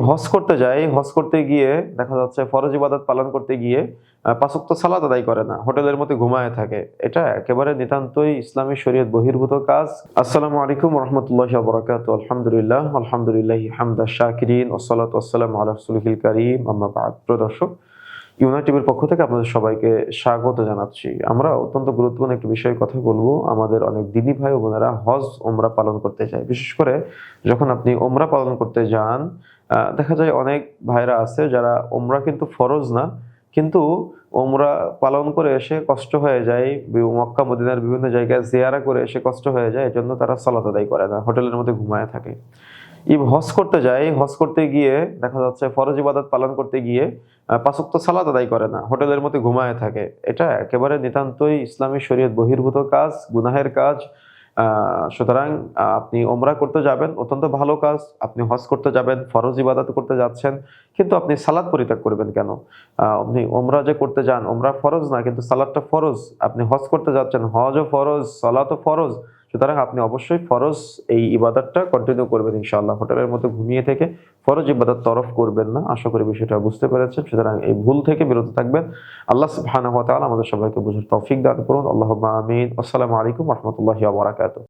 হজ করতে যায়, হজ করতে গিয়ে দেখা যাচ্ছে ফরজ ইবাদত পালন করতে গিয়ে ৫ ওয়াক্ত সালাত আদায় করে না। হোটেলের মধ্যে ঘুমায়ে থাকে। এটা একেবারে নিতান্তই ইসলামী শরীয়ত বহির্ভূত কাজ। আসসালামু আলাইকুম ওয়া রাহমাতুল্লাহি ওয়া বারাকাতুহু। আলহামদুলিল্লাহ, আলহামদুলিল্লাহি হামদাশ শাকিরিন ওয়াস সালাতু ওয়াস-সালামু আলা রাসূলিল কারীম, আম্মা বা'দ। প্রিয় দর্শক, ইউনাইট টিভির পক্ষ থেকে আপনাদের সবাইকে স্বাগত জানাচ্ছি। আমরা অত্যন্ত গুরুত্বপূর্ণ একটি বিষয়ে কথা বলবো। আমাদের অনেক দিনী ভাই ও বোনেরা হজ ওমরা পালন করতে যায়। বিশেষ করে যখন আপনি ওমরা পালন করতে যান, দেখা যায় অনেক ভাইরা আছে যারা ওমরা কিন্তু ফরজ না, কিন্তু ওমরা পালন করে এসে কষ্ট হয়ে যায়। মক্কা মদিনার বিভিন্ন জায়গায় জিয়ারা করে এসে কষ্ট হয়ে যায়। এজন্য তারা সালাত আদায় করে না, হোটেলের মধ্যে ঘুমায়ে থাকে। হজ করতে যায়, হজ করতে গিয়ে দেখা যাচ্ছে ফরজ ইবাদত পালন করতে গিয়ে ৫ ওয়াক্ত সালাত আদায় করে না, হোটেলের মধ্যে ঘুমায়ে থাকে। এটা একেবারে নিতান্তই ইসলামী শরীয়ত বহির্ভূত কাজ, গুনাহের কাজ। সুতরাং আপনি ওমরা করতে যাবেন, অত্যন্ত ভালো কাজ। আপনি হজ করতে যাবেন, ফরজ ইবাদত করতে যাচ্ছেন, কিন্তু আপনি সালাত পরিত্যাগ করবেন কেন? আপনি ওমরা যে করতে যান, ওমরা ফরজ না, কিন্তু সালাতটা ফরজ। আপনি হজ করতে যাচ্ছেন, হজও ফরজ, সালাতও ফরজ। সুতরাং আপনি অবশ্যই ফরজ এই ইবাদতটা কন্টিনিউ করবেন ইনশাআল্লাহ। হোটেলের মধ্যে ঘুমিয়ে থেকে ফরজ ইবাদত তরফ করবেন না। আশা করি বিষয়টা বুঝতে পেরেছেন। সুতরাং এই ভুল থেকে বিরত থাকবেন। আল্লাহ সুবহানাহু ওয়া তাআলা আমাদের সবাইকে বুঝার তৌফিক দান করুন। আল্লাহুম্মা আমিন। আসসালামু আলাইকুম ওয়া রাহমাতুল্লাহি ওয়া বারাকাতুহু।